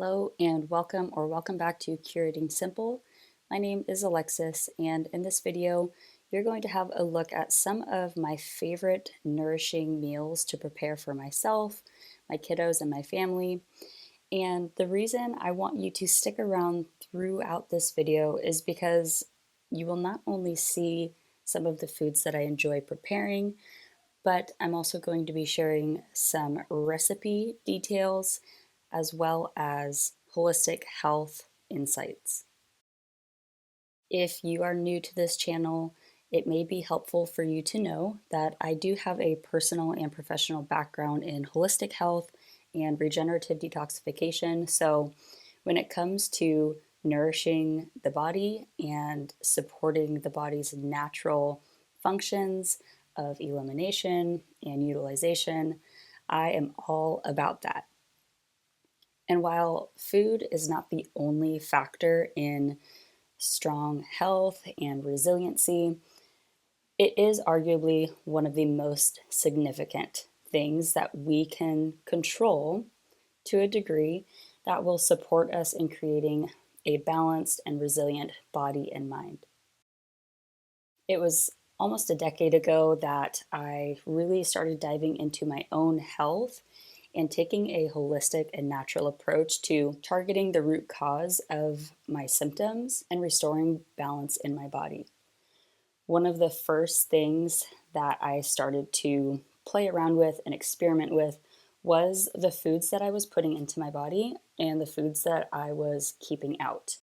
Hello and welcome back to Curating Simple. My name is Alexis, and in this video you're going to have a look at some of my favorite nourishing meals to prepare for myself, my kiddos, and my family. And the reason I want you to stick around throughout this video is because you will not only see some of the foods that I enjoy preparing, but I'm also going to be sharing some recipe details as well as holistic health insights. If you are new to this channel, it may be helpful for you to know that I do have a personal and professional background in holistic health and regenerative detoxification. So when it comes to nourishing the body and supporting the body's natural functions of elimination and utilization, I am all about that. And while food is not the only factor in strong health and resiliency, it is arguably one of the most significant things that we can control to a degree that will support us in creating a balanced and resilient body and mind. It was almost a decade ago that I really started diving into my own health and taking a holistic and natural approach to targeting the root cause of my symptoms and restoring balance in my body. One of the first things that I started to play around with and experiment with was the foods that I was putting into my body and the foods that I was keeping out.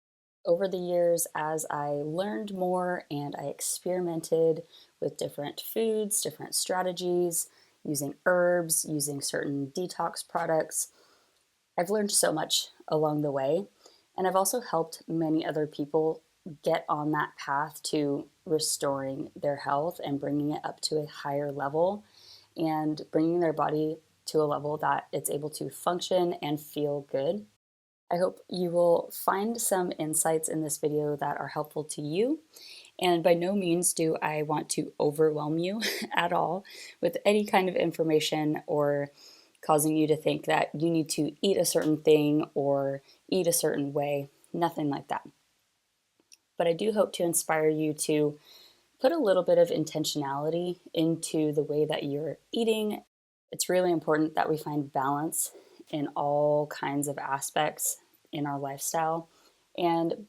Over the years, as I learned more and I experimented with different foods, different strategies, using herbs, using certain detox products, I've learned so much along the way. And I've also helped many other people get on that path to restoring their health and bringing it up to a higher level and bringing their body to a level that it's able to function and feel good. I hope you will find some insights in this video that are helpful to you. And by no means do I want to overwhelm you at all with any kind of information or causing you to think that you need to eat a certain thing or eat a certain way. Nothing like that. But I do hope to inspire you to put a little bit of intentionality into the way that you're eating. It's really important that we find balance in all kinds of aspects in our lifestyle. And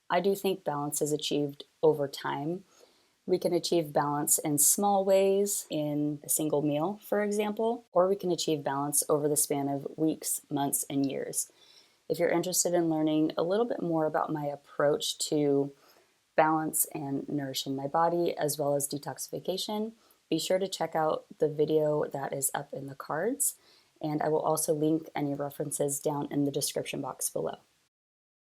I do think balance is achieved over time. We can achieve balance in small ways in a single meal, for example, or we can achieve balance over the span of weeks, months, and years. If you're interested in learning a little bit more about my approach to balance and nourishing my body, as well as detoxification, be sure to check out the video that is up in the cards, and I will also link any references down in the description box below.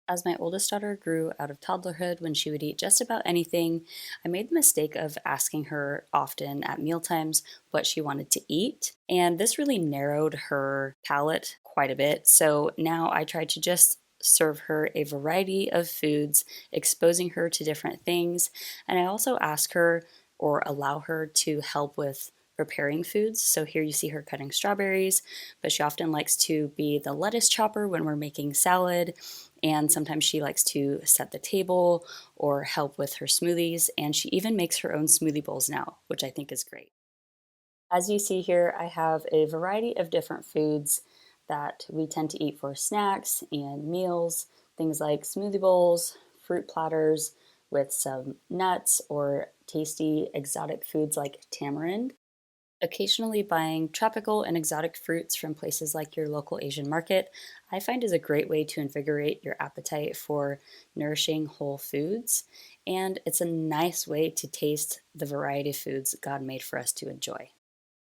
As my oldest daughter grew out of toddlerhood when she would eat just about anything, I made the mistake of asking her often at mealtimes what she wanted to eat, and this really narrowed her palate quite a bit. So now I try to just serve her a variety of foods, exposing her to different things, and I also ask her or allow her to help with preparing foods. So here you see her cutting strawberries, but she often likes to be the lettuce chopper when we're making salad. And sometimes she likes to set the table or help with her smoothies. And she even makes her own smoothie bowls now, which I think is great. As you see here, I have a variety of different foods that we tend to eat for snacks and meals. Things like smoothie bowls, fruit platters with some nuts or tasty exotic foods like tamarind. Occasionally buying tropical and exotic fruits from places like your local Asian market, I find is a great way to invigorate your appetite for nourishing whole foods. And it's a nice way to taste the variety of foods God made for us to enjoy.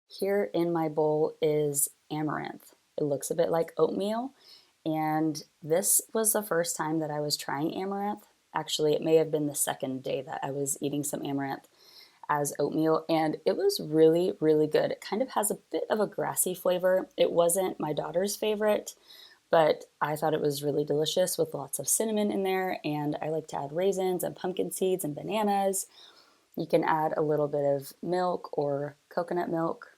Here in my bowl is amaranth. It looks a bit like oatmeal, and this was the first time that I was trying amaranth. Actually, it may have been the second day that I was eating some amaranth as oatmeal, and it was really, really good. It kind of has a bit of a grassy flavor. It wasn't my daughter's favorite, but I thought it was really delicious with lots of cinnamon in there, and I like to add raisins and pumpkin seeds and bananas. You can add a little bit of milk or coconut milk.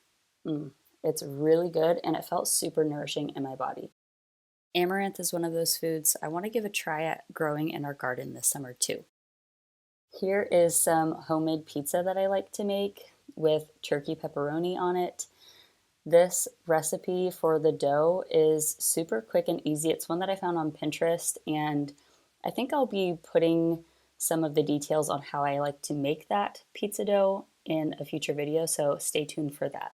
It's really good, and it felt super nourishing in my body. Amaranth is one of those foods I want to give a try at growing in our garden this summer too. Here is some homemade pizza that I like to make with turkey pepperoni on it. This recipe for the dough is super quick and easy. It's one that I found on Pinterest, and I think I'll be putting some of the details on how I like to make that pizza dough in a future video, so stay tuned for that.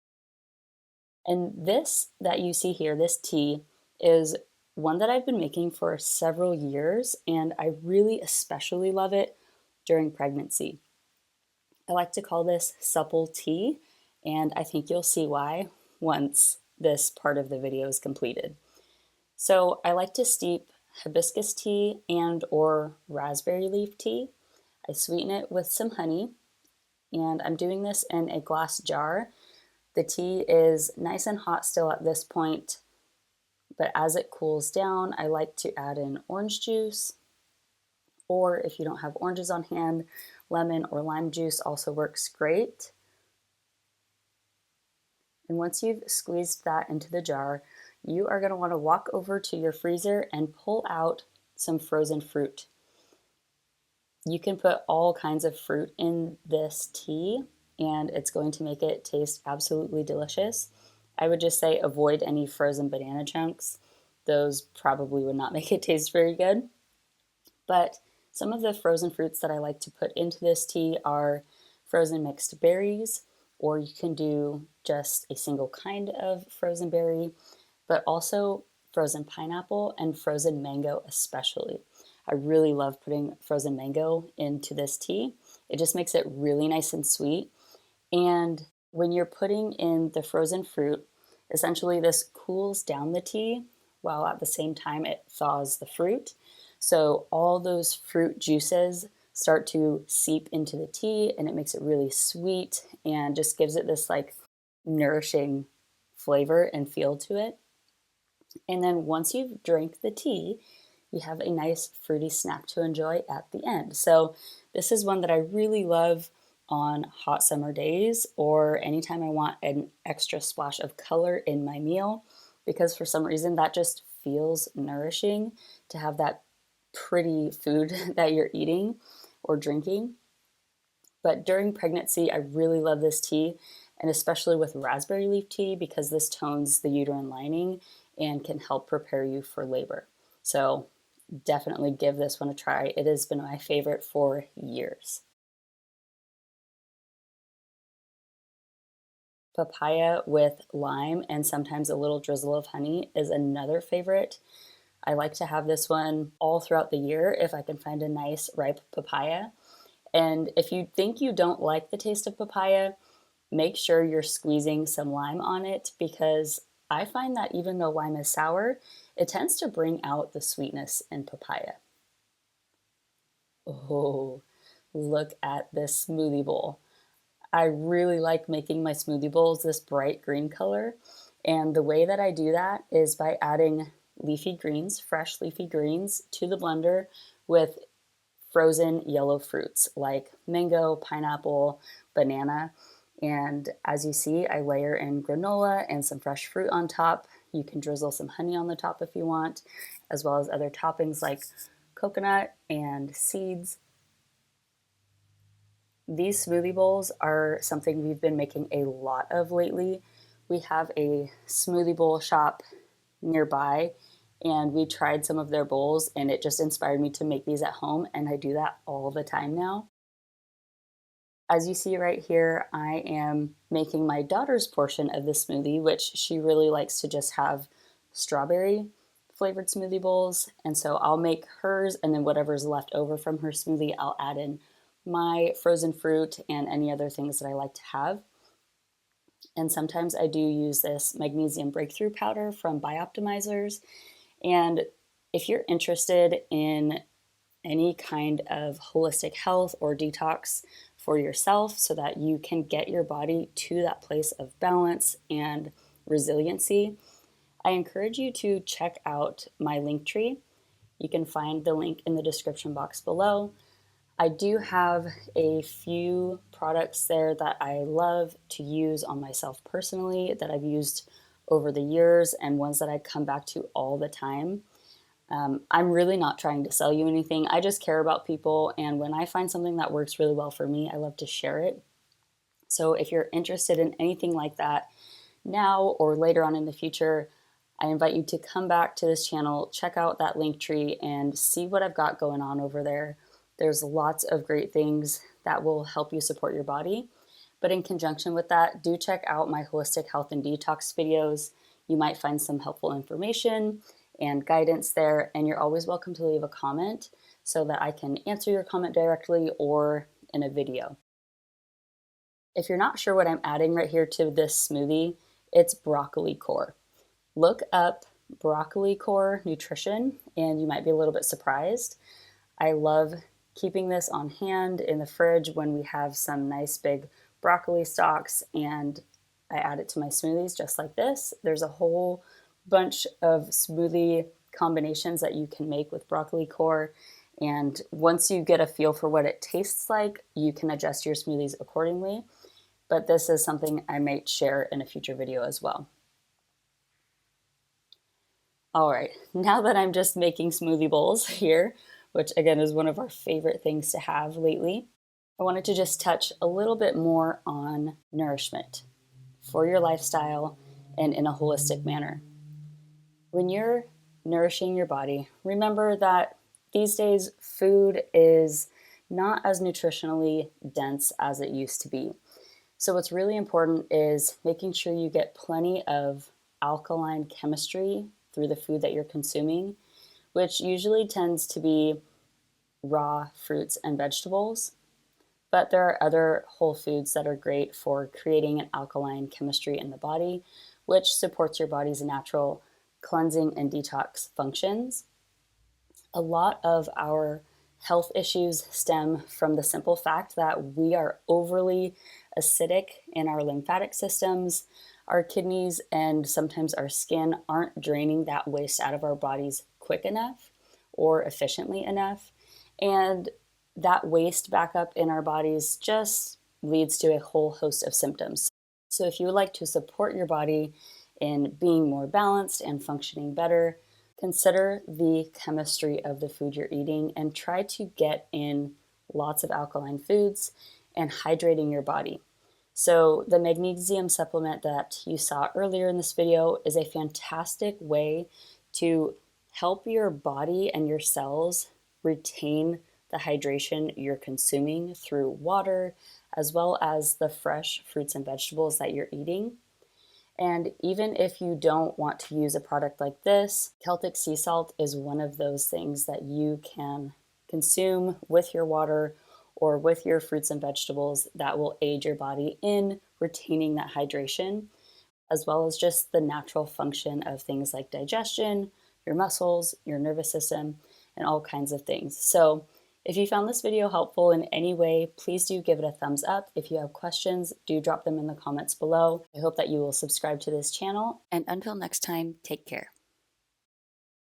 And this that you see here, this tea, is one that I've been making for several years, and I really especially love it during pregnancy. I like to call this supple tea, and I think you'll see why once this part of the video is completed. So I like to steep hibiscus tea and or raspberry leaf tea. I sweeten it with some honey, and I'm doing this in a glass jar. The tea is nice and hot still at this point, but as it cools down, I like to add in orange juice, or if you don't have oranges on hand, lemon or lime juice also works great. And once you've squeezed that into the jar, you are going to want to walk over to your freezer and pull out some frozen fruit. You can put all kinds of fruit in this tea, and it's going to make it taste absolutely delicious. I would just say avoid any frozen banana chunks. Those probably would not make it taste very good. But some of the frozen fruits that I like to put into this tea are frozen mixed berries, or you can do just a single kind of frozen berry, but also frozen pineapple and frozen mango especially. I really love putting frozen mango into this tea. It just makes it really nice and sweet. And when you're putting in the frozen fruit, essentially this cools down the tea while at the same time it thaws the fruit. So all those fruit juices start to seep into the tea, and it makes it really sweet and just gives it this like nourishing flavor and feel to it. And then once you've drank the tea, you have a nice fruity snack to enjoy at the end. So this is one that I really love on hot summer days or anytime I want an extra splash of color in my meal, because for some reason that just feels nourishing to have that pretty food that you're eating or drinking. But during pregnancy, I really love this tea, and especially with raspberry leaf tea, because this tones the uterine lining and can help prepare you for labor. So definitely give this one a try. It has been my favorite for years. Papaya with lime and sometimes a little drizzle of honey is another favorite. I like to have this one all throughout the year if I can find a nice ripe papaya. And if you think you don't like the taste of papaya, make sure you're squeezing some lime on it, because I find that even though lime is sour, it tends to bring out the sweetness in papaya. Oh, look at this smoothie bowl. I really like making my smoothie bowls this bright green color. And the way that I do that is by adding leafy greens, fresh leafy greens, to the blender with frozen yellow fruits like mango, pineapple, banana. And as you see, I layer in granola and some fresh fruit on top. You can drizzle some honey on the top if you want, as well as other toppings like coconut and seeds. These smoothie bowls are something we've been making a lot of lately. We have a smoothie bowl shop nearby, and we tried some of their bowls, and it just inspired me to make these at home, and I do that all the time now. As you see right here, I am making my daughter's portion of the smoothie, which she really likes to just have strawberry flavored smoothie bowls. And so I'll make hers, and then whatever's left over from her smoothie, I'll add in my frozen fruit and any other things that I like to have. And sometimes I do use this magnesium breakthrough powder from Bioptimizers. And if you're interested in any kind of holistic health or detox for yourself so that you can get your body to that place of balance and resiliency, I encourage you to check out my link tree. You can find the link in the description box below. I do have a few products there that I love to use on myself personally that I've used over the years and ones that I come back to all the time. I'm really not trying to sell you anything. I just care about people, and when I find something that works really well for me, I love to share it. So if you're interested in anything like that now or later on in the future, I invite you to come back to this channel, check out that link tree, and see what I've got going on over there. There's lots of great things that will help you support your body. But in conjunction with that, do check out my holistic health and detox videos. You might find some helpful information and guidance there, and you're always welcome to leave a comment so that I can answer your comment directly or in a video. If you're not sure what I'm adding right here to this smoothie, it's broccoli core. Look up broccoli core nutrition and you might be a little bit surprised. I love keeping this on hand in the fridge when we have some nice big broccoli stalks, and I add it to my smoothies just like this. There's a whole bunch of smoothie combinations that you can make with broccoli core, and once you get a feel for what it tastes like, you can adjust your smoothies accordingly. But this is something I might share in a future video as well. All right, now that I'm just making smoothie bowls here, which again is one of our favorite things to have lately, I wanted to just touch a little bit more on nourishment for your lifestyle and in a holistic manner. When you're nourishing your body, remember that these days food is not as nutritionally dense as it used to be. So what's really important is making sure you get plenty of alkaline chemistry through the food that you're consuming, which usually tends to be raw fruits and vegetables. But there are other whole foods that are great for creating an alkaline chemistry in the body, which supports your body's natural cleansing and detox functions. A lot of our health issues stem from the simple fact that we are overly acidic in our lymphatic systems. Our kidneys and sometimes our skin aren't draining that waste out of our bodies quick enough or efficiently enough. And that waste backup in our bodies just leads to a whole host of symptoms. So if you would like to support your body in being more balanced and functioning better, consider the chemistry of the food you're eating and try to get in lots of alkaline foods and hydrating your body. So the magnesium supplement that you saw earlier in this video is a fantastic way to help your body and your cells retain the hydration you're consuming through water, as well as the fresh fruits and vegetables that you're eating. And even if you don't want to use a product like this, Celtic sea salt is one of those things that you can consume with your water or with your fruits and vegetables that will aid your body in retaining that hydration, as well as just the natural function of things like digestion, your muscles, your nervous system, and all kinds of things. So if you found this video helpful in any way, please do give it a thumbs up. If you have questions, do drop them in the comments below. I hope that you will subscribe to this channel. And until next time, take care.